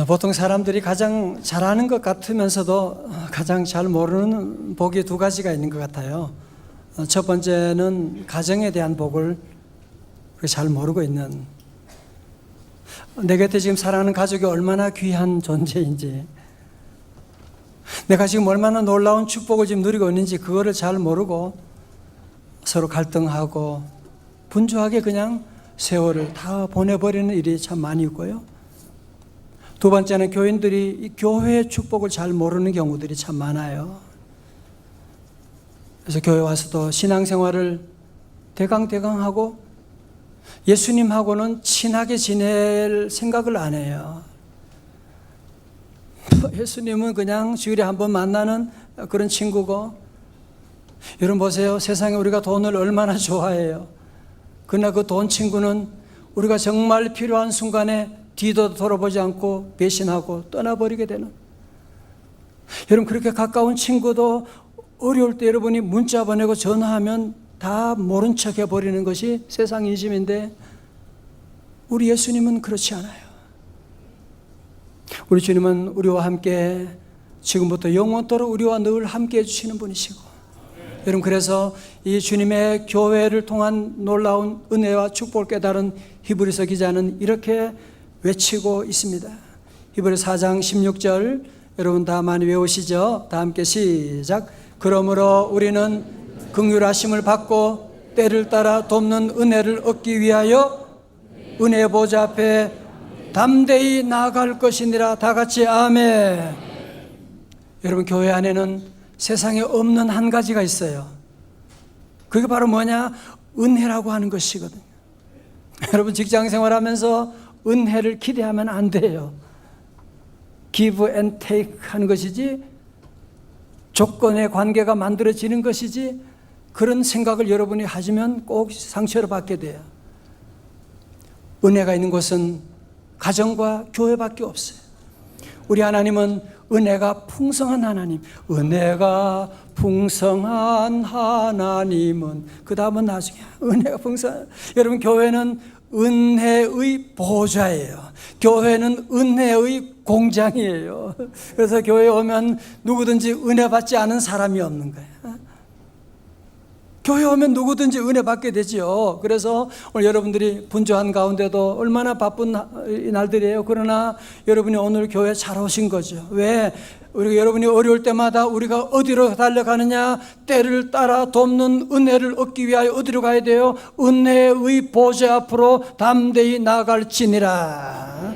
보통 사람들이 가장 잘하는 것 같으면서도 가장 잘 모르는 복이 두 가지가 있는 것 같아요. 첫 번째는 가정에 대한 복을 잘 모르고 있는, 내 곁에 지금 사랑하는 가족이 얼마나 귀한 존재인지, 내가 지금 얼마나 놀라운 축복을 지금 누리고 있는지 그거를 잘 모르고 서로 갈등하고 분주하게 그냥 세월을 다 보내버리는 일이 참 많이 있고요. 두 번째는 교인들이 이 교회의 축복을 잘 모르는 경우들이 참 많아요. 그래서 교회 와서도 신앙생활을 대강하고 예수님하고는 친하게 지낼 생각을 안 해요. 예수님은 그냥 주일에 한번 만나는 그런 친구고, 여러분 보세요. 세상에 우리가 돈을 얼마나 좋아해요. 그러나 그 돈 친구는 우리가 정말 필요한 순간에 뒤도 돌아보지 않고 배신하고 떠나버리게 되는, 여러분 그렇게 가까운 친구도 어려울 때 여러분이 문자 보내고 전화하면 다 모른 척 해버리는 것이 세상 인심인데, 우리 예수님은 그렇지 않아요. 우리 주님은 우리와 함께 지금부터 영원토록 우리와 늘 함께 해주시는 분이시고, 여러분 그래서 이 주님의 교회를 통한 놀라운 은혜와 축복을 깨달은 히브리서 기자는 이렇게 외치고 있습니다. 히브리서 4장 16절 여러분 다 많이 외우시죠? 다 함께 시작. 그러므로 우리는 긍휼하심을 받고 때를 따라 돕는 은혜를 얻기 위하여 은혜 보좌 앞에 담대히 나아갈 것이니라. 다 같이 아멘. 여러분 교회 안에는 세상에 없는 한 가지가 있어요. 그게 바로 뭐냐? 은혜라고 하는 것이거든요. 여러분 직장 생활하면서 은혜를 기대하면 안 돼요. give and take 하는 것이지, 조건의 관계가 만들어지는 것이지, 그런 생각을 여러분이 하시면 꼭 상처를 받게 돼요. 은혜가 있는 곳은 가정과 교회밖에 없어요. 우리 하나님은 은혜가 풍성한 하나님, 은혜가 풍성한 하나님은, 그 다음은 나중에 은혜가 풍성한, 여러분 교회는 은혜의 보좌예요. 교회는 은혜의 공장이에요. 그래서 교회에 오면 누구든지 은혜 받지 않은 사람이 없는 거예요. 교회 오면 누구든지 은혜 받게 되죠. 그래서 오늘 여러분들이 분주한 가운데도 얼마나 바쁜 날들이에요. 그러나 여러분이 오늘 교회 잘 오신 거죠. 왜? 여러분이 어려울 때마다 우리가 어디로 달려가느냐? 때를 따라 돕는 은혜를 얻기 위하여 어디로 가야 돼요? 은혜의 보좌 앞으로 담대히 나아갈지니라.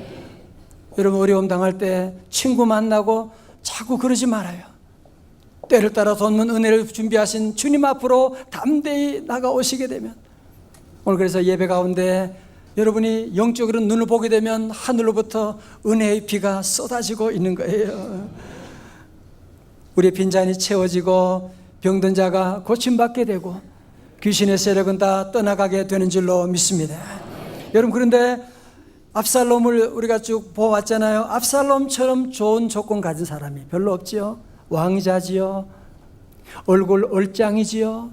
여러분 어려움 당할 때 친구 만나고 자꾸 그러지 말아요. 때를 따라 돕는 은혜를 준비하신 주님 앞으로 담대히 나가오시게 되면, 오늘 그래서 예배 가운데 여러분이 영적으로 눈을 보게 되면 하늘로부터 은혜의 비가 쏟아지고 있는 거예요. 우리의 빈잔이 채워지고 병든 자가 고침받게 되고 귀신의 세력은 다 떠나가게 되는 줄로 믿습니다. 여러분 그런데 압살롬을 우리가 쭉 보았잖아요. 압살롬처럼 좋은 조건 가진 사람이 별로 없지요. 왕자지요. 얼굴 얼짱이지요.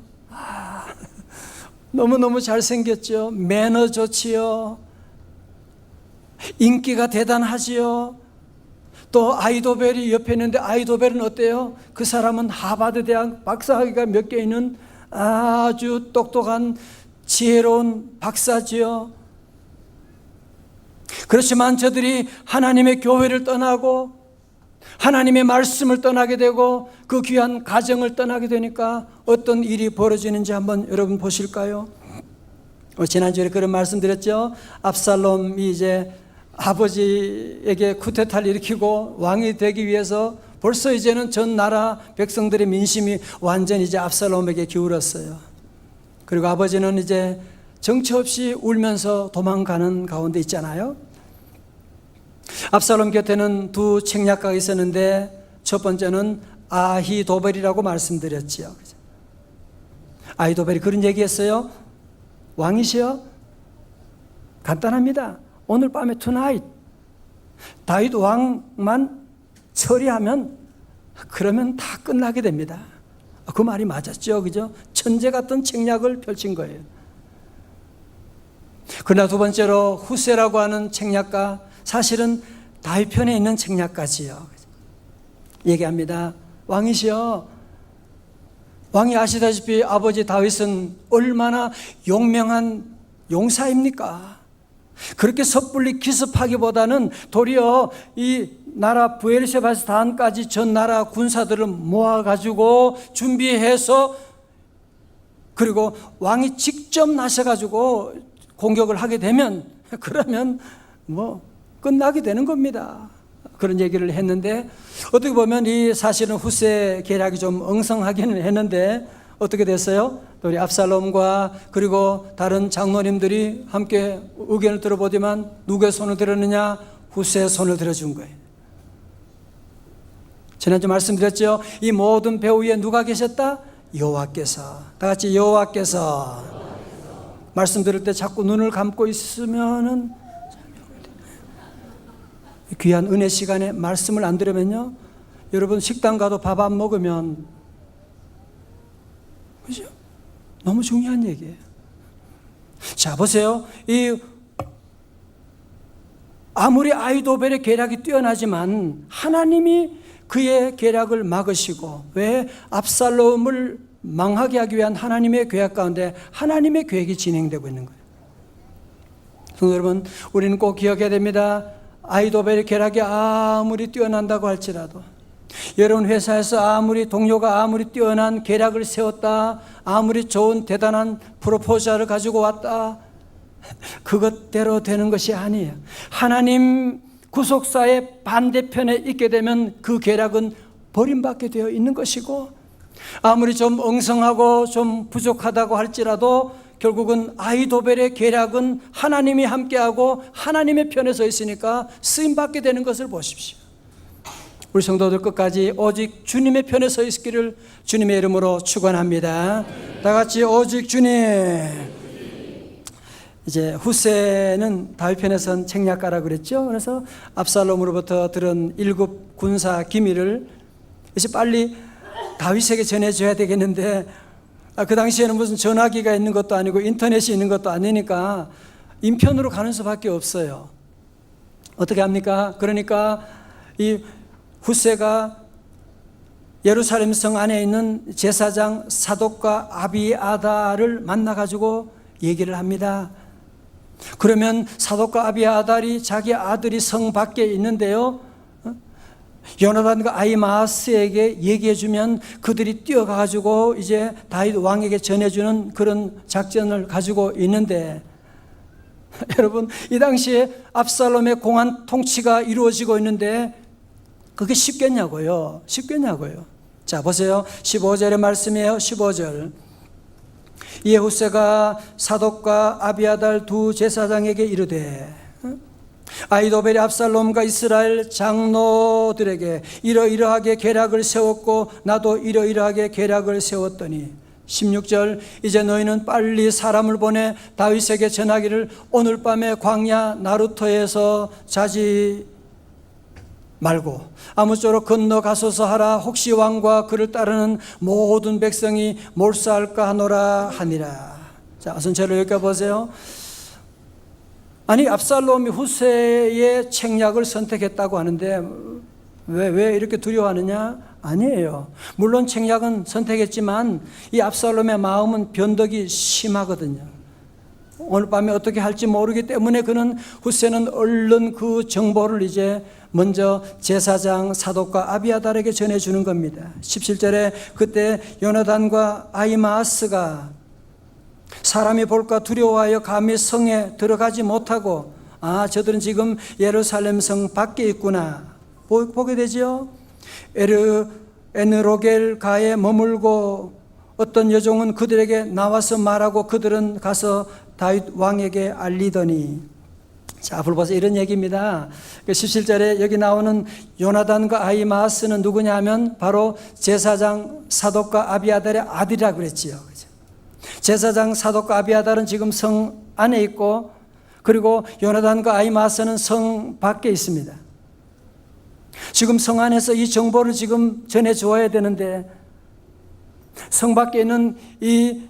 너무너무 잘생겼죠. 매너 좋지요. 인기가 대단하지요. 또 아이도벨이 옆에 있는데, 아이도벨은 어때요? 그 사람은 하버드 대학 박사학위가 몇 개 있는 아주 똑똑한 지혜로운 박사지요. 그렇지만 저들이 하나님의 교회를 떠나고 하나님의 말씀을 떠나게 되고 그 귀한 가정을 떠나게 되니까 어떤 일이 벌어지는지 한번 여러분 보실까요? 지난주에 그런 말씀 드렸죠. 압살롬이 이제 아버지에게 쿠데타를 일으키고 왕이 되기 위해서 벌써 이제는 전 나라 백성들의 민심이 완전히 이제 압살롬에게 기울었어요. 그리고 아버지는 이제 정처 없이 울면서 도망가는 가운데 있잖아요. 압살롬 곁에는 두 책략가가 있었는데, 첫 번째는 아히도벨이라고 말씀드렸지요. 아히도벨이 그런 얘기했어요. 왕이시여, 간단합니다. 오늘 밤에 tonight 다윗 왕만 처리하면 그러면 다 끝나게 됩니다. 그 말이 맞았죠. 그죠? 천재 같은 책략을 펼친 거예요. 그러나 두 번째로 후세라고 하는 책략가, 사실은 다윗 편에 있는 책략까지요. 얘기합니다. 왕이시여, 왕이 아시다시피 아버지 다윗은 얼마나 용명한 용사입니까? 그렇게 섣불리 기습하기보다는 도리어 이 나라 브엘셰바에서 단까지 전 나라 군사들을 모아가지고 준비해서, 그리고 왕이 직접 나서가지고 공격을 하게 되면 그러면 뭐 끝나게 되는 겁니다. 그런 얘기를 했는데, 어떻게 보면 이 사실은 후세 계략이 좀 엉성하기는 했는데 어떻게 됐어요? 우리 압살롬과 그리고 다른 장로님들이 함께 의견을 들어보지만 누구의 손을 들었느냐? 후세의 손을 들어준 거예요. 지난주 말씀드렸죠. 이 모든 배후 위에 누가 계셨다? 여호와께서. 다 같이 여호와께서. 말씀 들을 때 자꾸 눈을 감고 있으면은, 귀한 은혜 시간에 말씀을 안 들으면요, 여러분 식당 가도 밥 안 먹으면, 그죠? 너무 중요한 얘기예요. 자, 보세요. 아무리 아히도벨의 계략이 뛰어나지만 하나님이 그의 계략을 막으시고, 왜? 압살롬을 망하게 하기 위한 하나님의 계획 가운데 하나님의 계획이 진행되고 있는 거예요. 성도 여러분, 우리는 꼭 기억해야 됩니다. 아히도벨의 계략이 아무리 뛰어난다고 할지라도, 여러분 회사에서 아무리 동료가 아무리 뛰어난 계략을 세웠다, 아무리 좋은 대단한 프로포즈를 가지고 왔다, 그것대로 되는 것이 아니에요. 하나님 구속사의 반대편에 있게 되면 그 계략은 버림받게 되어 있는 것이고, 아무리 좀 엉성하고 좀 부족하다고 할지라도 결국은 아히도벨의 계략은 하나님이 함께하고 하나님의 편에 서 있으니까 쓰임받게 되는 것을 보십시오. 우리 성도들 끝까지 오직 주님의 편에 서 있기를 주님의 이름으로 축원합니다. 다 같이 오직 주님. 이제 후세는 다윗 편에 선 책략가라 그랬죠. 그래서 압살롬으로부터 들은 1급 군사 기밀을 이제 빨리 다윗에게 전해줘야 되겠는데, 그 당시에는 무슨 전화기가 있는 것도 아니고 인터넷이 있는 것도 아니니까 인편으로 가는 수밖에 없어요. 어떻게 합니까? 그러니까 이 후세가 예루살렘 성 안에 있는 제사장 사독과 아비아달을 만나가지고 얘기를 합니다. 그러면 사독과 아비아달이 자기 아들이 성 밖에 있는데요, 요나단과 아히마아스에게 얘기해주면 그들이 뛰어가가지고 이제 다윗 왕에게 전해주는 그런 작전을 가지고 있는데, 여러분 이 당시에 압살롬의 공안 통치가 이루어지고 있는데 그게 쉽겠냐고요? 쉽겠냐고요? 자, 보세요. 15절의 말씀이에요. 15절. 이에 후세가 사독과 아비아달 두 제사장에게 이르되, 아히도벨이 압살롬과 이스라엘 장로들에게 이러이러하게 계략을 세웠고 나도 이러이러하게 계략을 세웠더니, 16절. 이제 너희는 빨리 사람을 보내 다윗에게 전하기를 오늘 밤에 광야 나루토에서 자지 말고 아무쪼록 건너가소서 하라. 혹시 왕과 그를 따르는 모든 백성이 몰사할까 하노라 하니라. 자, 우선 저를 여기 보세요. 아니, 압살롬이 후세의 책략을 선택했다고 하는데 왜 이렇게 두려워하느냐? 아니에요. 물론 책략은 선택했지만 이 압살롬의 마음은 변덕이 심하거든요. 오늘 밤에 어떻게 할지 모르기 때문에 그는 후세는 얼른 그 정보를 이제 먼저 제사장 사독과 아비아달에게 전해주는 겁니다. 17절에 그때 요나단과 아히마아스가 사람이 볼까 두려워하여 감히 성에 들어가지 못하고, 저들은 지금 예루살렘 성 밖에 있구나 보게 되죠. 에느로겔 가에 머물고 어떤 여종은 그들에게 나와서 말하고 그들은 가서 다윗 왕에게 알리더니, 자, 앞으로 봐서 이런 얘기입니다. 17절에 여기 나오는 요나단과 아히마아스는 누구냐 하면 바로 제사장 사독과 아비아달의 아들이라고 그랬지요. 제사장 사독과 아비아달은 지금 성 안에 있고, 그리고 요나단과 아히마아스는 성 밖에 있습니다. 지금 성 안에서 이 정보를 지금 전해 주어야 되는데, 성 밖에 있는 이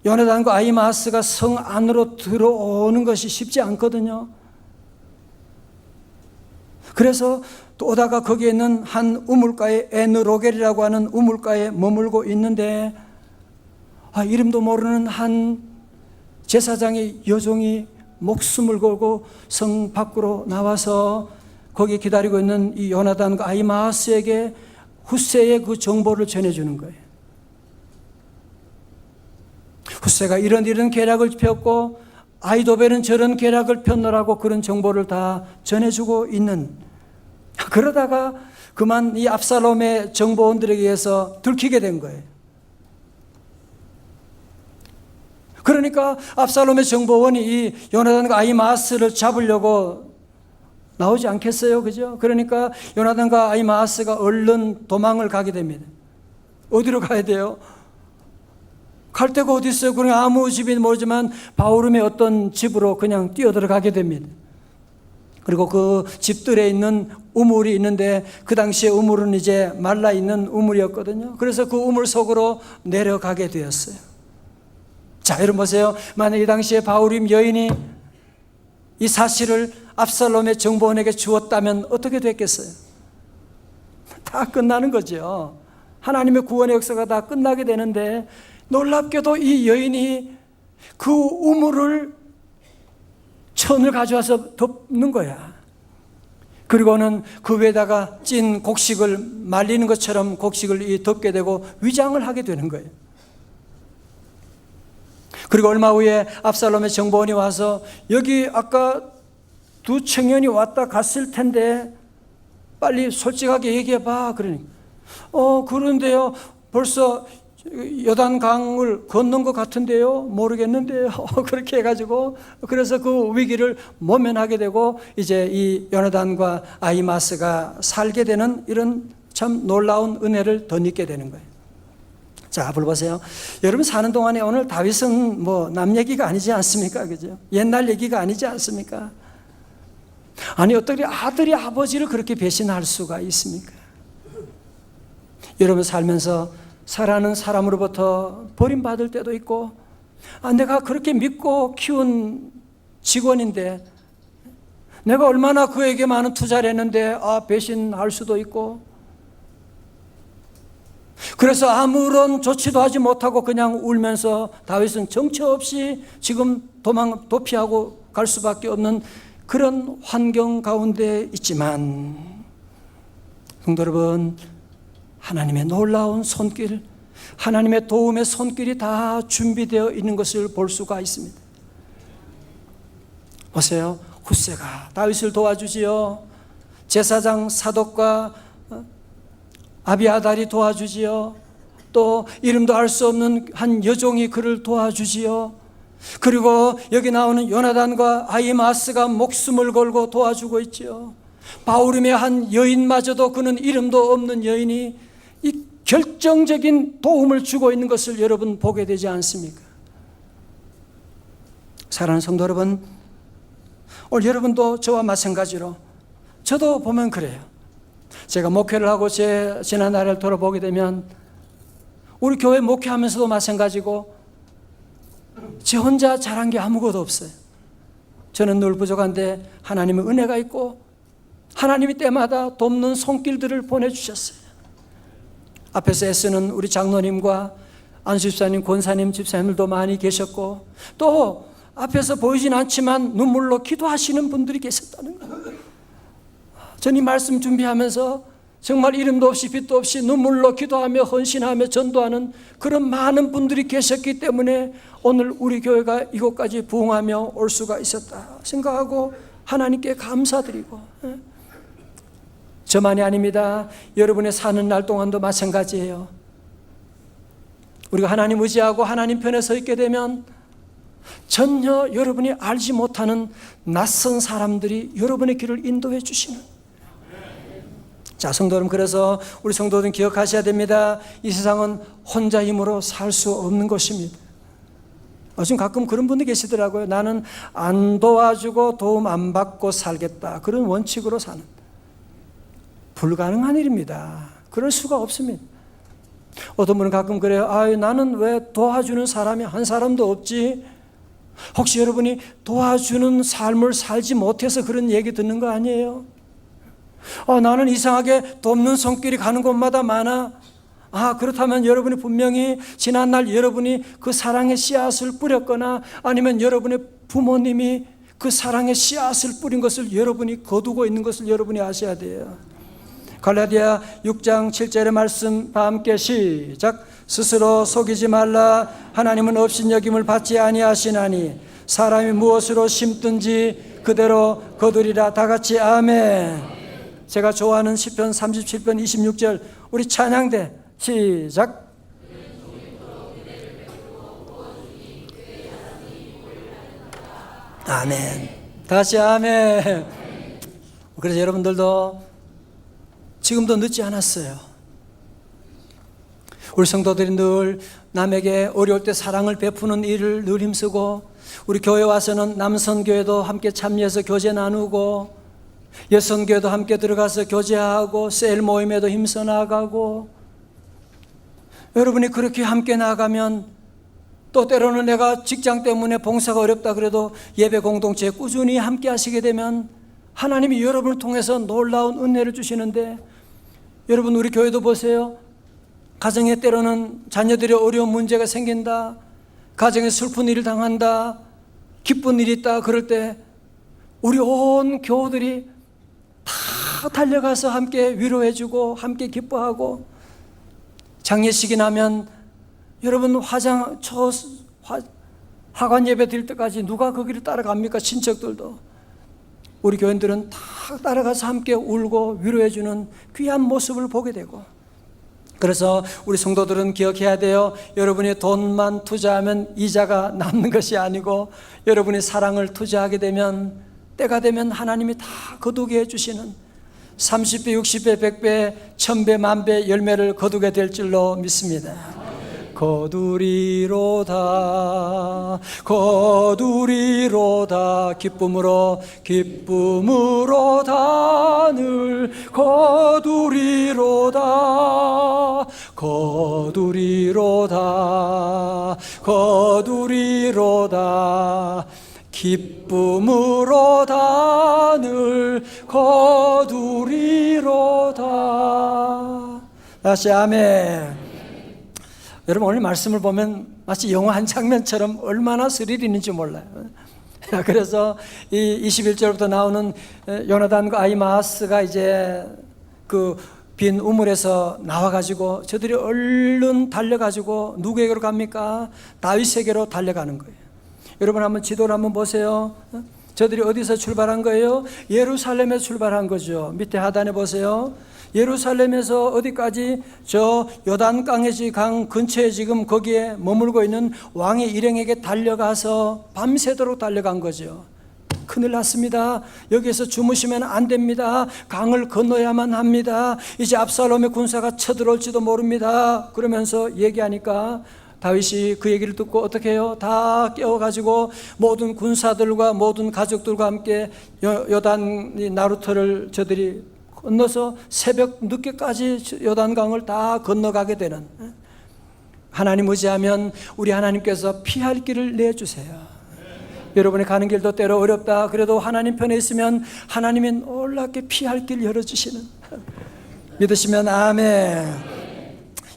요나단과 아히마아스가 성 안으로 들어오는 것이 쉽지 않거든요. 그래서 또 오다가 거기에 있는 한 우물가에 에느로겔이라고 하는 우물가에 머물고 있는데 이름도 모르는 한 제사장의 여종이 목숨을 걸고 성 밖으로 나와서 거기 기다리고 있는 이 요나단과 아히마아스에게 훗새의 그 정보를 전해주는 거예요. 훗새가 이런 계략을 폈고 아히도벨은 저런 계략을 폈노라고 그런 정보를 다 전해주고 있는, 그러다가 그만 이 압살롬의 정보원들에게 의해서 들키게 된 거예요. 그러니까 압살롬의 정보원이 이 요나단과 아히마아스를 잡으려고 나오지 않겠어요? 그죠? 그러니까 요나단과 아히마아스가 얼른 도망을 가게 됩니다. 어디로 가야 돼요? 갈 데가 어디 있어요? 그냥 아무 집인지 모르지만 바후림의 어떤 집으로 그냥 뛰어들어가게 됩니다. 그리고 그 집들에 있는 우물이 있는데 그 당시에 우물은 이제 말라있는 우물이었거든요. 그래서 그 우물 속으로 내려가게 되었어요. 자, 여러분 보세요. 만약 이 당시에 바후림 여인이 이 사실을 압살롬의 정보원에게 주었다면 어떻게 됐겠어요? 다 끝나는 거죠. 하나님의 구원의 역사가 다 끝나게 되는데, 놀랍게도 이 여인이 그 우물을 천을 가져와서 덮는 거야. 그리고는 그 위에다가 찐 곡식을 말리는 것처럼 곡식을 덮게 되고 위장을 하게 되는 거예요. 그리고 얼마 후에 압살롬의 정보원이 와서 여기 아까 두 청년이 왔다 갔을 텐데 빨리 솔직하게 얘기해 봐. 그러니까 그런데요 벌써 요단강을 건넌 것 같은데요 모르겠는데요 그렇게 해가지고 그래서 그 위기를 모면하게 되고 이제 이 요나단과 아히마스가 살게 되는 이런 참 놀라운 은혜를 덧입게 되는 거예요. 자, 앞을 보세요. 여러분 사는 동안에 오늘 다윗은 남 얘기가 아니지 않습니까? 그죠? 옛날 얘기가 아니지 않습니까? 아니 어떻게 아들이 아버지를 그렇게 배신할 수가 있습니까? 여러분 살면서 사랑하는 사람으로부터 버림받을 때도 있고, 내가 그렇게 믿고 키운 직원인데 내가 얼마나 그에게 많은 투자를 했는데 배신할 수도 있고, 그래서 아무런 조치도 하지 못하고 그냥 울면서 다윗은 정처 없이 지금 도피하고 갈 수밖에 없는 그런 환경 가운데 있지만, 성도 여러분, 하나님의 놀라운 손길, 하나님의 도움의 손길이 다 준비되어 있는 것을 볼 수가 있습니다. 보세요. 훗새가 다윗을 도와주지요. 제사장 사독과 아비아달이 도와주지요. 또 이름도 알 수 없는 한 여종이 그를 도와주지요. 그리고 여기 나오는 요나단과 아히마스가 목숨을 걸고 도와주고 있지요. 바후림의 한 여인마저도 그는 이름도 없는 여인이 이 결정적인 도움을 주고 있는 것을 여러분 보게 되지 않습니까? 사랑하는 성도 여러분, 오늘 여러분도 저와 마찬가지로 저도 보면 그래요. 제가 목회를 하고 제 지난 날을 돌아보게 되면 우리 교회 목회하면서도 마찬가지고 제 혼자 잘한 게 아무것도 없어요. 저는 늘 부족한데 하나님의 은혜가 있고 하나님이 때마다 돕는 손길들을 보내주셨어요. 앞에서 애쓰는 우리 장로님과 안수 집사님, 권사님, 집사님들도 많이 계셨고, 또 앞에서 보이진 않지만 눈물로 기도하시는 분들이 계셨다는 거예요. 저는 이 말씀 준비하면서 정말 이름도 없이 빛도 없이 눈물로 기도하며 헌신하며 전도하는 그런 많은 분들이 계셨기 때문에 오늘 우리 교회가 이곳까지 부흥하며 올 수가 있었다 생각하고 하나님께 감사드리고, 저만이 아닙니다. 여러분의 사는 날 동안도 마찬가지예요. 우리가 하나님 의지하고 하나님 편에 서 있게 되면 전혀 여러분이 알지 못하는 낯선 사람들이 여러분의 길을 인도해 주시는, 자, 성도 여러분, 그래서 우리 성도들은 기억하셔야 됩니다. 이 세상은 혼자 힘으로 살 수 없는 것입니다. 지금 가끔 그런 분들 계시더라고요. 나는 안 도와주고 도움 안 받고 살겠다, 그런 원칙으로 사는, 불가능한 일입니다. 그럴 수가 없습니다. 어떤 분은 가끔 그래요. 나는 왜 도와주는 사람이 한 사람도 없지? 혹시 여러분이 도와주는 삶을 살지 못해서 그런 얘기 듣는 거 아니에요? 나는 이상하게 돕는 손길이 가는 곳마다 많아. 그렇다면 여러분이 분명히 지난날 여러분이 그 사랑의 씨앗을 뿌렸거나 아니면 여러분의 부모님이 그 사랑의 씨앗을 뿌린 것을 여러분이 거두고 있는 것을 여러분이 아셔야 돼요. 갈라디아 6장 7절의 말씀 다 함께 시작. 스스로 속이지 말라. 하나님은 업신여김을 받지 아니하시나니 사람이 무엇으로 심든지 그대로 거두리라. 다 같이 아멘. 제가 좋아하는 시편 37편 26절 우리 찬양대 시작. 아멘. 다시 아멘. 그래서 여러분들도 지금도 늦지 않았어요. 우리 성도들이 늘 남에게 어려울 때 사랑을 베푸는 일을 늘 힘쓰고 우리 교회 와서는 남선교회도 함께 참여해서 교제 나누고 여선교회도 함께 들어가서 교제하고 셀 모임에도 힘써 나가고 여러분이 그렇게 함께 나가면 또 때로는 내가 직장 때문에 봉사가 어렵다 그래도 예배 공동체에 꾸준히 함께 하시게 되면 하나님이 여러분을 통해서 놀라운 은혜를 주시는데 여러분 우리 교회도 보세요. 가정에 때로는 자녀들의 어려운 문제가 생긴다. 가정에 슬픈 일을 당한다. 기쁜 일이 있다. 그럴 때 우리 온 교우들이 다 달려가서 함께 위로해주고 함께 기뻐하고 장례식이 나면 여러분 하관 예배 드릴 때까지 누가 거기를 따라갑니까? 친척들도. 우리 교인들은 다 따라가서 함께 울고 위로해주는 귀한 모습을 보게 되고 그래서 우리 성도들은 기억해야 돼요. 여러분이 돈만 투자하면 이자가 남는 것이 아니고 여러분이 사랑을 투자하게 되면 때가 되면 하나님이 다 거두게 해주시는 30배, 60배, 100배, 1000배, 만배 열매를 거두게 될 줄로 믿습니다. 거두리로다 거두리로다 기쁨으로 늘 거두리로다 거두리로다 기쁨으로 늘 거두리로다. 다시 아멘. 여러분 오늘 말씀을 보면 마치 영화 한 장면처럼 얼마나 스릴 있는지 몰라요. 그래서 이 21절부터 나오는 요나단과 아히마아스가 이제 그 빈 우물에서 나와가지고 저들이 얼른 달려가지고 누구에게로 갑니까? 다윗에게로 달려가는 거예요. 여러분 한번 지도를 한번 보세요. 저들이 어디서 출발한 거예요? 예루살렘에서 출발한 거죠. 밑에 하단에 보세요. 예루살렘에서 어디까지? 저 요단강의 강 근처에 지금 거기에 머물고 있는 왕의 일행에게 달려가서 밤새도록 달려간 거죠. 큰일 났습니다. 여기서 주무시면 안 됩니다. 강을 건너야만 합니다. 이제 압살롬의 군사가 쳐들어올지도 모릅니다. 그러면서 얘기하니까 다윗이 그 얘기를 듣고 어떻게 해요? 다 깨워가지고 모든 군사들과 모든 가족들과 함께 요단 나루터를 저들이 건너서 새벽 늦게까지 요단강을 다 건너가게 되는, 하나님 의지하면 우리 하나님께서 피할 길을 내주세요. 여러분이 가는 길도 때로 어렵다 그래도 하나님 편에 있으면 하나님이 놀랍게 피할 길 열어주시는, 믿으시면 아멘.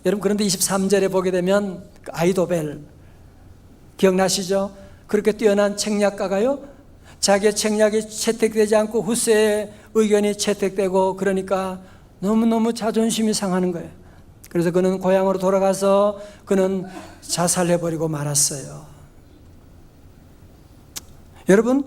여러분 그런데 23절에 보게 되면 아히도벨 기억나시죠? 그렇게 뛰어난 책략가가요 자기의 책략이 채택되지 않고 후세의 의견이 채택되고 그러니까 너무너무 자존심이 상하는 거예요. 그래서 그는 고향으로 돌아가서 그는 자살해버리고 말았어요. 여러분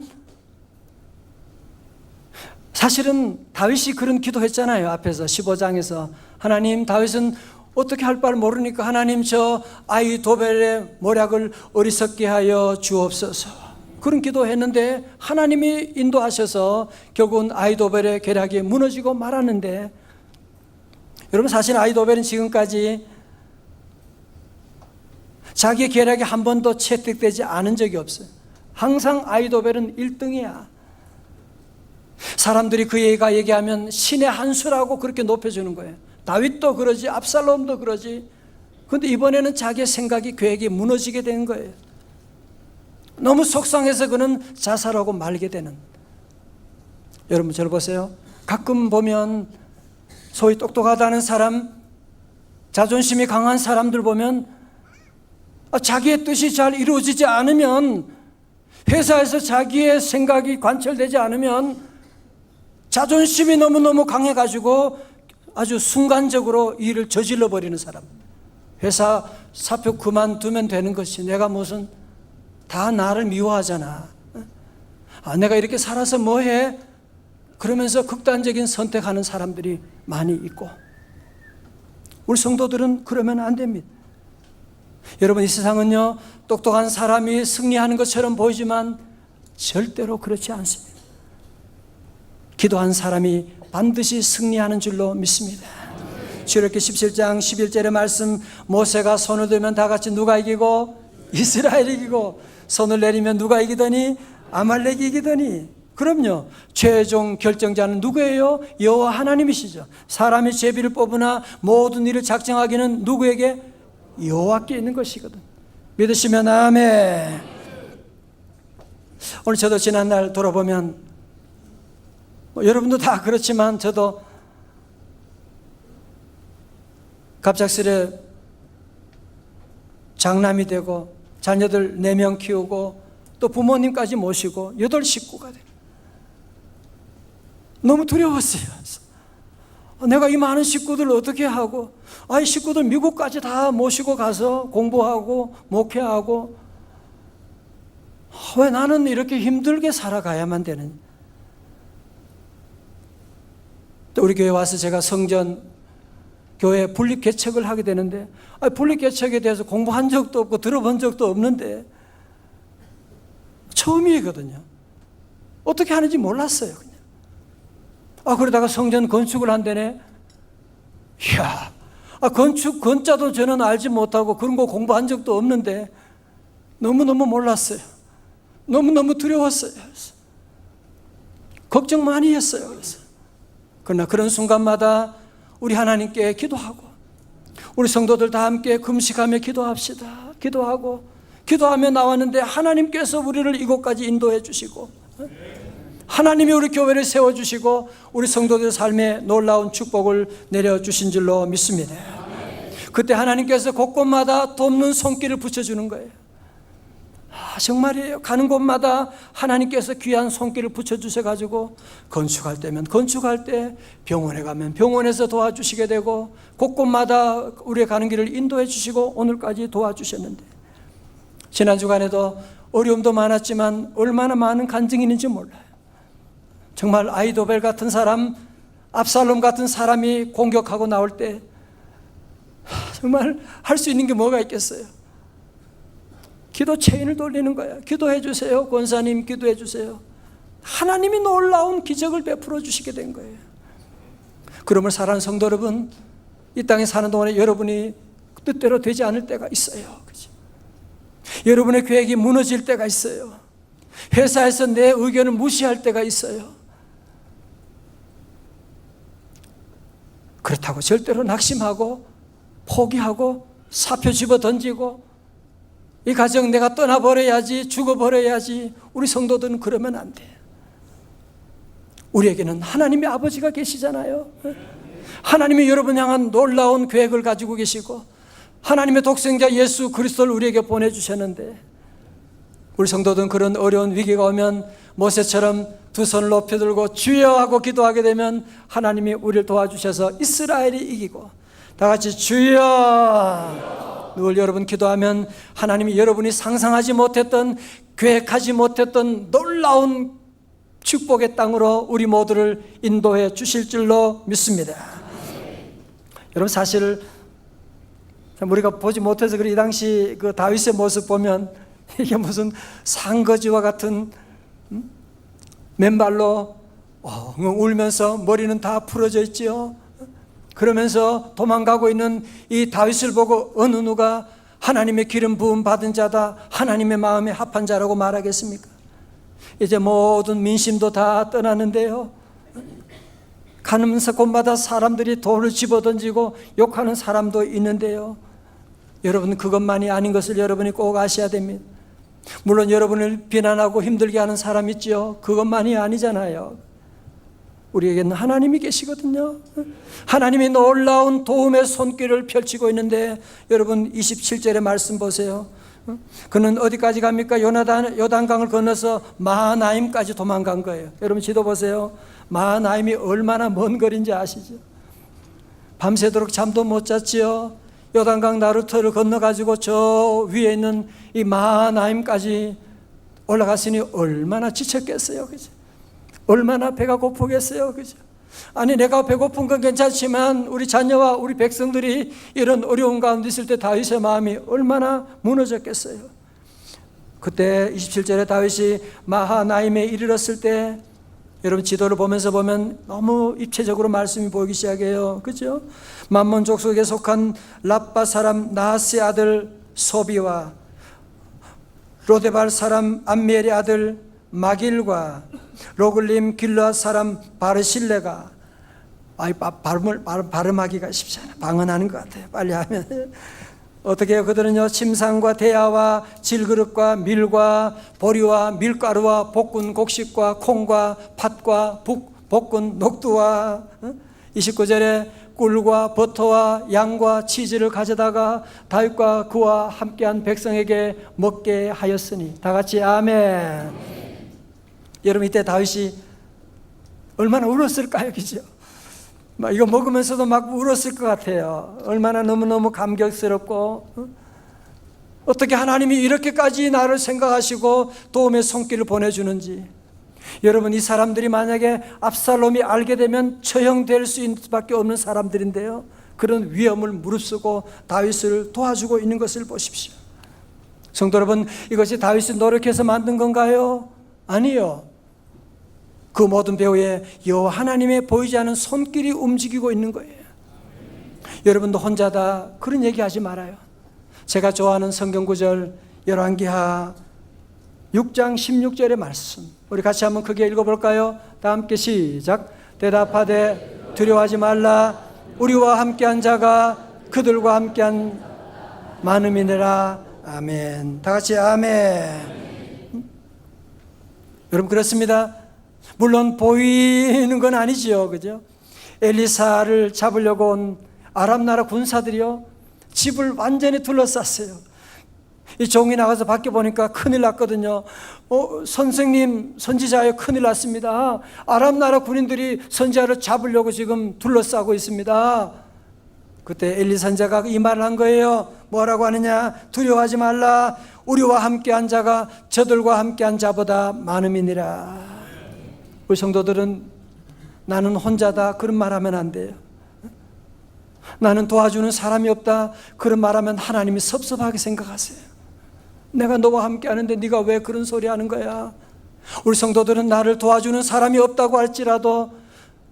사실은 다윗이 그런 기도했잖아요. 앞에서 15장에서 하나님, 다윗은 어떻게 할 바를 모르니까 하나님 저 아히도벨의 모략을 어리석게 하여 주옵소서, 그런 기도했는데 하나님이 인도하셔서 결국은 아히도벨의 계략이 무너지고 말았는데, 여러분 사실 아히도벨은 지금까지 자기의 계략이 한 번도 채택되지 않은 적이 없어요. 항상 아히도벨은 1등이야. 사람들이 그 얘기가 얘기하면 신의 한 수라고 그렇게 높여주는 거예요. 다윗도 그러지, 압살롬도 그러지. 그런데 이번에는 자기의 생각이, 계획이 무너지게 된 거예요. 너무 속상해서 그는 자살하고 말게 되는. 여러분 저를 보세요. 가끔 보면 소위 똑똑하다는 사람, 자존심이 강한 사람들 보면 자기의 뜻이 잘 이루어지지 않으면, 회사에서 자기의 생각이 관철되지 않으면 자존심이 너무너무 강해가지고 아주 순간적으로 일을 저질러 버리는 사람. 회사 사표 그만두면 되는 것이, 내가 무슨 다 나를 미워하잖아. 내가 이렇게 살아서 뭐해? 그러면서 극단적인 선택하는 사람들이 많이 있고, 우리 성도들은 그러면 안 됩니다. 여러분, 이 세상은요, 똑똑한 사람이 승리하는 것처럼 보이지만 절대로 그렇지 않습니다. 기도한 사람이 반드시 승리하는 줄로 믿습니다. 출애굽기 17장 11절의 말씀, 모세가 손을 들면 다 같이 누가 이기고? 이스라엘이 이기고, 손을 내리면 누가 이기더니? 아말렉이 이기더니. 그럼요, 최종 결정자는 누구예요? 여호와 하나님이시죠. 사람이 제비를 뽑으나 모든 일을 작정하기는 누구에게? 여호와께 있는 것이거든. 믿으시면 아멘. 오늘 저도 지난날 돌아보면, 여러분도 다 그렇지만 저도 갑작스레 장남이 되고 자녀들 4명 키우고 또 부모님까지 모시고 8식구가 돼요. 너무 두려웠어요. 내가 이 많은 식구들을 어떻게 하고, 이 식구들 미국까지 다 모시고 가서 공부하고 목회하고, 왜 나는 이렇게 힘들게 살아가야만 되느냐. 또 우리 교회 와서 제가 성전 교회 분립 개척을 하게 되는데, 분립 개척에 대해서 공부한 적도 없고 들어본 적도 없는데 처음이거든요. 어떻게 하는지 몰랐어요. 그냥. 그러다가 성전 건축을 한다네. 이야, 건축 건자도 저는 알지 못하고 그런 거 공부한 적도 없는데 너무너무 몰랐어요. 너무너무 두려웠어요. 걱정 많이 했어요. 그러나 그런 순간마다 우리 하나님께 기도하고, 우리 성도들 다 함께 금식하며 기도합시다. 기도하며 나왔는데 하나님께서 우리를 이곳까지 인도해 주시고, 하나님이 우리 교회를 세워주시고 우리 성도들 삶에 놀라운 축복을 내려주신 줄로 믿습니다. 그때 하나님께서 곳곳마다 돕는 손길을 붙여주는 거예요. 정말이에요. 가는 곳마다 하나님께서 귀한 손길을 붙여주셔가지고, 건축할 때면 건축할 때, 병원에 가면 병원에서 도와주시게 되고, 곳곳마다 우리의 가는 길을 인도해 주시고 오늘까지 도와주셨는데, 지난 주간에도 어려움도 많았지만 얼마나 많은 간증이 있는지 몰라요. 정말 아히도벨 같은 사람, 압살롬 같은 사람이 공격하고 나올 때 정말 할 수 있는 게 뭐가 있겠어요? 기도 체인을 돌리는 거야. 기도해 주세요. 권사님 기도해 주세요. 하나님이 놀라운 기적을 베풀어 주시게 된 거예요. 그러므로 사랑하는 성도 여러분, 이 땅에 사는 동안에 여러분이 뜻대로 되지 않을 때가 있어요. 그치? 여러분의 계획이 무너질 때가 있어요. 회사에서 내 의견을 무시할 때가 있어요. 그렇다고 절대로 낙심하고 포기하고 사표 집어 던지고 이 가정 내가 떠나버려야지, 죽어버려야지, 우리 성도들은 그러면 안 돼. 우리에게는 하나님의 아버지가 계시잖아요. 하나님이 여러분 향한 놀라운 계획을 가지고 계시고, 하나님의 독생자 예수 그리스도를 우리에게 보내주셨는데, 우리 성도들은 그런 어려운 위기가 오면 모세처럼 두 손을 높여 들고 주여 하고 기도하게 되면 하나님이 우리를 도와주셔서 이스라엘이 이기고, 다 같이 주여. 늘 여러분 기도하면 하나님이 여러분이 상상하지 못했던, 계획하지 못했던 놀라운 축복의 땅으로 우리 모두를 인도해 주실 줄로 믿습니다. 여러분, 사실 우리가 보지 못해서 그래, 이 당시 그 다윗의 모습 보면 이게 무슨 상거지와 같은 맨발로 울면서 머리는 다 풀어져 있지요. 그러면서 도망가고 있는 이 다윗을 보고 어느 누가 하나님의 기름 부음 받은 자다, 하나님의 마음에 합한 자라고 말하겠습니까? 이제 모든 민심도 다 떠나는데요, 가면서 곳마다 사람들이 돌을 집어던지고 욕하는 사람도 있는데요, 여러분 그것만이 아닌 것을 여러분이 꼭 아셔야 됩니다. 물론 여러분을 비난하고 힘들게 하는 사람 있죠. 그것만이 아니잖아요. 우리에게는 하나님이 계시거든요. 하나님이 놀라운 도움의 손길을 펼치고 있는데 여러분 27절의 말씀 보세요. 그는 어디까지 갑니까? 요단강을 건너서 마하나임까지 도망간 거예요. 여러분 지도 보세요. 마하나임이 얼마나 먼 거리인지 아시죠? 밤새도록 잠도 못 잤지요. 요단강 나루터를 건너가지고 저 위에 있는 이 마하나임까지 올라갔으니 얼마나 지쳤겠어요. 그죠? 얼마나 배가 고프겠어요. 그죠? 아니 내가 배고픈 건 괜찮지만 우리 자녀와 우리 백성들이 이런 어려운 가운데 있을 때 다윗의 마음이 얼마나 무너졌겠어요. 그때 27절에 다윗이 마하나임에 이르렀을 때 여러분 지도를 보면서 보면 너무 입체적으로 말씀이 보이기 시작해요. 그죠? 만몬 족속에 속한 랍바 사람 나하스의 아들 소비와 로데발 사람 암미엘의 아들 마길과 로글림 길르앗 사람 바르실레가 발음하기가 쉽지 않아. 방언하는 것 같아요. 빨리 하면 어떻게 해요? 그들은요 침상과 대야와 질그릇과 밀과 보리와 밀가루와 볶은 곡식과 콩과 팥과 볶은 녹두와 29절에 꿀과 버터와 양과 치즈를 가져다가 다윗과 그와 함께한 백성에게 먹게 하였으니 다 같이 아멘. 여러분 이때 다윗이 얼마나 울었을까요? 그죠? 막 이거 먹으면서도 막 울었을 것 같아요. 얼마나 너무너무 감격스럽고 어떻게 하나님이 이렇게까지 나를 생각하시고 도움의 손길을 보내주는지. 여러분 이 사람들이 만약에 압살롬이 알게 되면 처형될 수밖에 없는 사람들인데요, 그런 위험을 무릅쓰고 다윗을 도와주고 있는 것을 보십시오. 성도 여러분, 이것이 다윗이 노력해서 만든 건가요? 아니요. 그 모든 배후에 여호와 하나님의 보이지 않은 손길이 움직이고 있는 거예요. 여러분도 혼자다 그런 얘기하지 말아요. 제가 좋아하는 성경구절 열왕기하 6장 16절의 말씀, 우리 같이 한번 크게 읽어볼까요? 다 함께 시작. 대답하되 두려워하지 말라. 우리와 함께한 자가 그들과 함께한 많음이니라. 아멘. 다 같이 아멘. 여러분 그렇습니다. 물론 보이는 건 아니지요. 그죠? 엘리사를 잡으려고 온 아람 나라 군사들이요 집을 완전히 둘러쌌어요. 이 종이 나가서 밖에 보니까 큰일 났거든요. 선생님, 선지자여, 큰일 났습니다. 아람 나라 군인들이 선지자를 잡으려고 지금 둘러싸고 있습니다. 그때 엘리 선지자가 이 말을 한 거예요. 뭐라고 하느냐? 두려워하지 말라. 우리와 함께한 자가 저들과 함께한 자보다 많음이니라. 우리 성도들은 나는 혼자다 그런 말하면 안 돼요. 나는 도와주는 사람이 없다 그런 말하면 하나님이 섭섭하게 생각하세요. 내가 너와 함께 하는데 네가 왜 그런 소리 하는 거야? 우리 성도들은 나를 도와주는 사람이 없다고 할지라도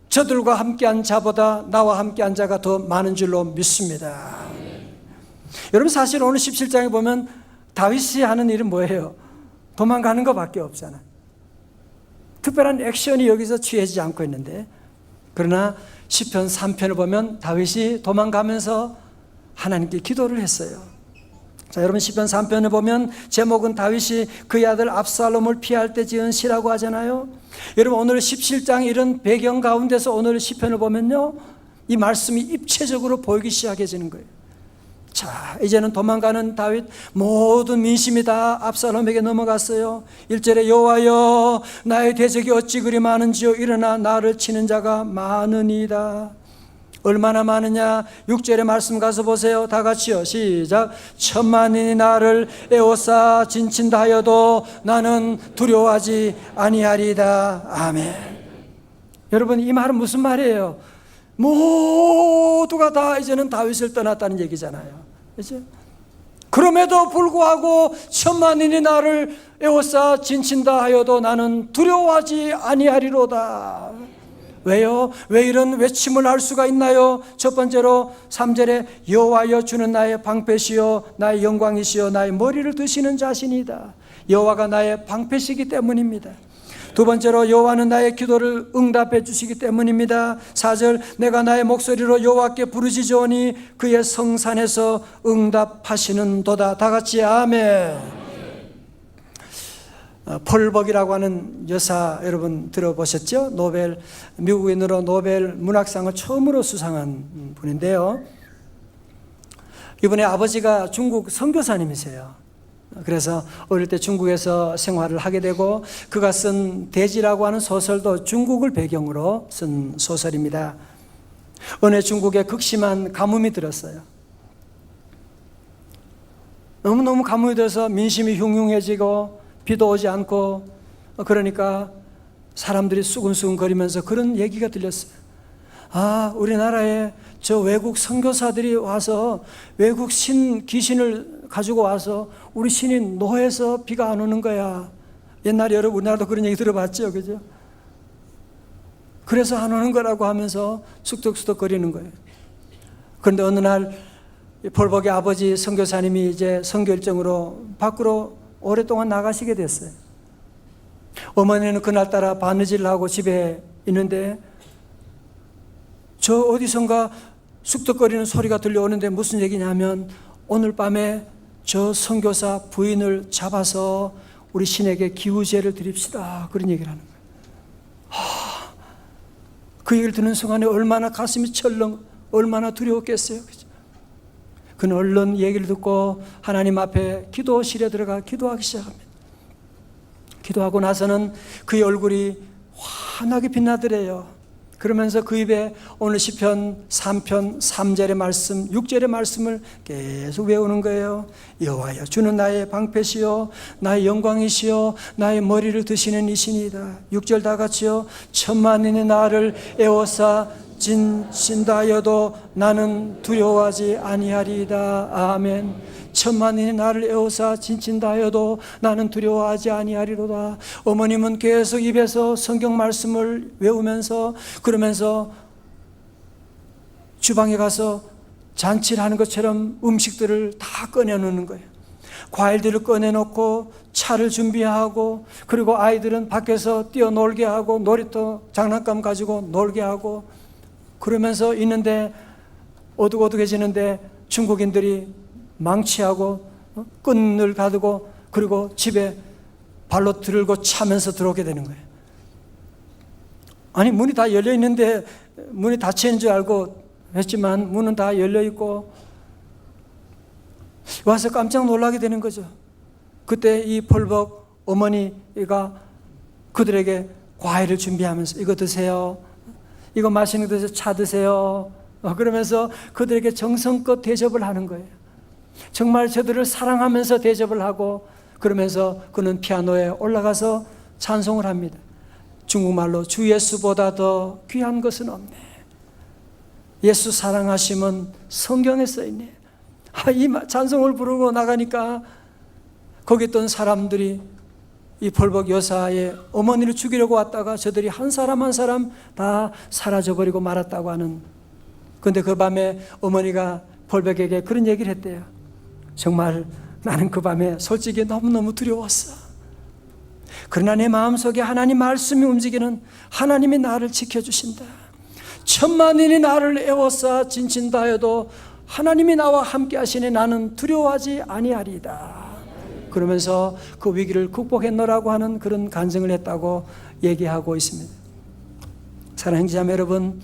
저들과 함께한 자보다 나와 함께한 자가 더 많은 줄로 믿습니다. 여러분 사실 오늘 17장에 보면 다윗이 하는 일은 뭐예요? 도망가는 것밖에 없잖아. 특별한 액션이 여기서 취해지지 않고 있는데, 그러나 시편 3편을 보면 다윗이 도망가면서 하나님께 기도를 했어요. 자, 여러분 시편 3편을 보면 제목은 다윗이 그의 아들 압살롬을 피할 때 지은 시라고 하잖아요. 여러분 오늘 17장 이런 배경 가운데서 오늘 시편을 보면요, 이 말씀이 입체적으로 보이기 시작해지는 거예요. 자, 이제는 도망가는 다윗, 모든 민심이 다 압살롬에게 넘어갔어요. 1절에 여호와여 나의 대적이 어찌 그리 많은지요. 일어나 나를 치는 자가 많으니이다. 얼마나 많으냐? 6절의 말씀 가서 보세요. 다 같이요. 시작. 천만인이 나를 에워싸 진친다 하여도 나는 두려워하지 아니하리이다. 아멘. 여러분 이 말은 무슨 말이에요? 모두가 다 이제는 다윗을 떠났다는 얘기잖아요. 그렇죠? 그럼에도 불구하고 천만인이 나를 에워싸 진친다 하여도 나는 두려워하지 아니하리로다. 왜요? 왜 이런 외침을 할 수가 있나요? 첫 번째로 3절에 여호와여 주는 나의 방패시요 나의 영광이시요 나의 머리를 드시는 자신이다. 여호와가 나의 방패시기 때문입니다. 두 번째로 여호와는 나의 기도를 응답해 주시기 때문입니다. 4절 내가 나의 목소리로 여호와께 부르짖으오니 그의 성산에서 응답하시는 도다. 다 같이 아멘. 폴벅이라고 하는 여사 여러분 들어보셨죠? 미국인으로 노벨 문학상을 처음으로 수상한 분인데요. 이분의 아버지가 중국 선교사님이세요. 그래서 어릴 때 중국에서 생활을 하게 되고 그가 쓴 대지라고 하는 소설도 중국을 배경으로 쓴 소설입니다. 어느 중국에 극심한 가뭄이 들었어요. 너무너무 가뭄이 들어서 민심이 흉흉해지고 비도 오지 않고 그러니까 사람들이 수근수근 거리면서 그런 얘기가 들렸어요. 우리나라에 저 외국 선교사들이 와서 외국 귀신을 가지고 와서 우리 신이 노해서 비가 안 오는 거야. 옛날에 여러분 우리나라도 그런 얘기 들어봤죠, 그죠? 그래서 안 오는 거라고 하면서 쑥덕쑥덕 거리는 거예요. 그런데 어느 날 폴벅의 아버지 선교사님이 이제 선교 일정으로 밖으로 오랫동안 나가시게 됐어요. 어머니는 그날따라 바느질을 하고 집에 있는데 저 어디선가 쑥덕거리는 소리가 들려오는데 무슨 얘기냐면 오늘 밤에 저 선교사 부인을 잡아서 우리 신에게 기우제를 드립시다. 그런 얘기를 하는 거예요. 그 얘기를 듣는 순간에 얼마나 가슴이 철렁, 얼마나 두려웠겠어요. 그죠? 그는 얼른 얘기를 듣고 하나님 앞에 기도실에 들어가 기도하기 시작합니다. 기도하고 나서는 그의 얼굴이 환하게 빛나더래요. 그러면서 그 입에 오늘 시편 3편 3절의 말씀, 6절의 말씀을 계속 외우는 거예요. 여호와여, 주는 나의 방패시요 나의 영광이시요 나의 머리를 드시는 이신이다. 6절 다 같이요. 천만인이 나를 에워싸 진다여도 나는 두려워하지 아니하리이다. 아멘. 천만인이 나를 에워싸 진친다여도 나는 두려워하지 아니하리로다. 어머님은 계속 입에서 성경 말씀을 외우면서 그러면서 주방에 가서 잔치를 하는 것처럼 음식들을 다 꺼내놓는 거예요. 과일들을 꺼내놓고 차를 준비하고 그리고 아이들은 밖에서 뛰어놀게 하고 놀이터 장난감 가지고 놀게 하고 그러면서 있는데 어둑어둑해지는데 중국인들이 망치하고 끈을 가두고 그리고 집에 발로 들고 차면서 들어오게 되는 거예요. 아니 문이 다 열려 있는데 문이 닫힌 줄 알고 했지만 문은 다 열려 있고 와서 깜짝 놀라게 되는 거죠. 그때 이 폴벅 어머니가 그들에게 과일을 준비하면서 이거 드세요. 이거 맛있는 거 드세요. 차 드세요. 그러면서 그들에게 정성껏 대접을 하는 거예요. 정말 저들을 사랑하면서 대접을 하고 그러면서 그는 피아노에 올라가서 찬송을 합니다. 중국말로 주 예수보다 더 귀한 것은 없네. 예수 사랑하심은 성경에 써있네. 이 찬송을 부르고 나가니까 거기 있던 사람들이 이 폴벅 여사의 어머니를 죽이려고 왔다가 저들이 한 사람 한 사람 다 사라져버리고 말았다고 하는. 그런데 그 밤에 어머니가 폴벅에게 그런 얘기를 했대요. 정말 나는 그 밤에 솔직히 너무너무 두려웠어. 그러나 내 마음속에 하나님 말씀이 움직이는 하나님이 나를 지켜주신다. 천만인이 나를 에워싸 진친다 해도 하나님이 나와 함께 하시니 나는 두려워하지 아니하리이다. 그러면서 그 위기를 극복했노라고 하는 그런 간증을 했다고 얘기하고 있습니다. 사랑하는 형제자매 여러분,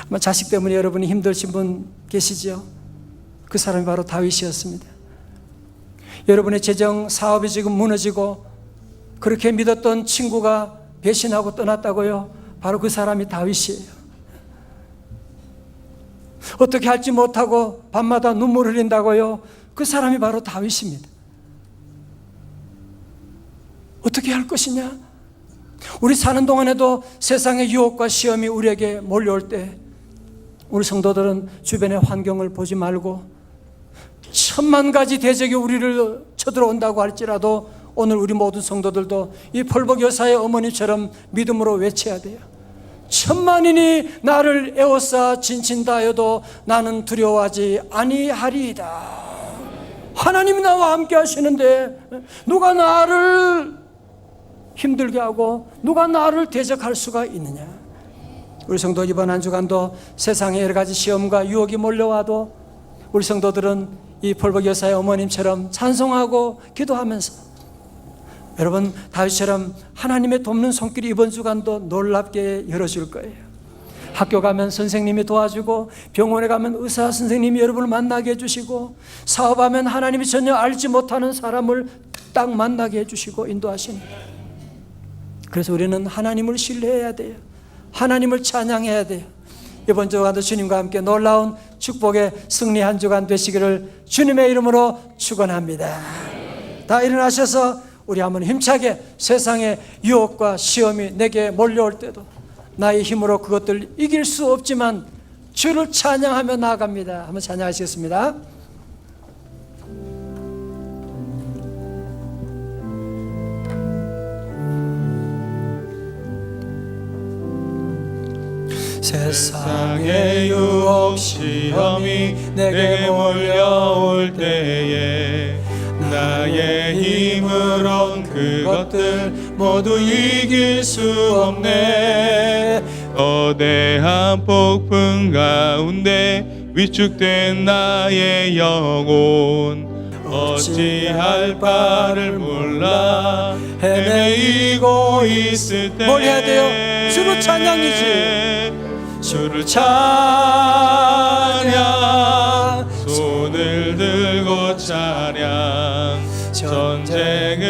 아마 자식 때문에 여러분이 힘드신 분 계시죠? 그 사람이 바로 다윗이었습니다. 여러분의 재정 사업이 지금 무너지고 그렇게 믿었던 친구가 배신하고 떠났다고요? 바로 그 사람이 다윗이에요. 어떻게 할지 못하고 밤마다 눈물 흘린다고요? 그 사람이 바로 다윗입니다. 어떻게 할 것이냐? 우리 사는 동안에도 세상의 유혹과 시험이 우리에게 몰려올 때 우리 성도들은 주변의 환경을 보지 말고 천만 가지 대적이 우리를 쳐들어온다고 할지라도 오늘 우리 모든 성도들도 이 폴벅 여사의 어머니처럼 믿음으로 외쳐야 돼요. 천만인이 나를 에워싸 진친다 해도 나는 두려워하지 아니하리이다. 하나님이 나와 함께 하시는데 누가 나를 힘들게 하고 누가 나를 대적할 수가 있느냐. 우리 성도 이번 한 주간도 세상에 여러 가지 시험과 유혹이 몰려와도 우리 성도들은 이 폴벅 여사의 어머님처럼 찬송하고 기도하면서 여러분, 다윗처럼 하나님의 돕는 손길이 이번 주간도 놀랍게 열어줄 거예요. 학교 가면 선생님이 도와주고, 병원에 가면 의사 선생님이 여러분을 만나게 해주시고, 사업하면 하나님이 전혀 알지 못하는 사람을 딱 만나게 해주시고 인도하십니다. 그래서 우리는 하나님을 신뢰해야 돼요. 하나님을 찬양해야 돼요. 이번 주간도 주님과 함께 놀라운 축복의 승리한 주간 되시기를 주님의 이름으로 축원합니다. 다 일어나셔서 우리 한번 힘차게 세상의 유혹과 시험이 내게 몰려올 때도 나의 힘으로 그것들 이길 수 없지만 주를 찬양하며 나아갑니다. 한번 찬양하시겠습니다. 세상의 유혹 시험이 내게 몰려올 때에 나의 힘으론 그것들 모두 이길 수 없네. 거대한 폭풍 가운데 위축된 나의 영혼 어찌할 바를 몰라 헤매이고 있을 때 뭘 해야 돼요? 주로 찬양이지. 주를 찬양, 손을 들고 찬양. 전쟁은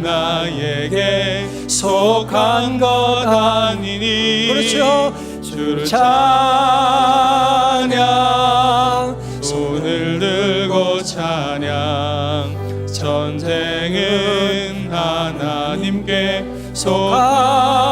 나에게 속한 것 아니니. 그렇죠. 주를 찬양, 손을 들고 찬양. 전쟁은 하나님께 속한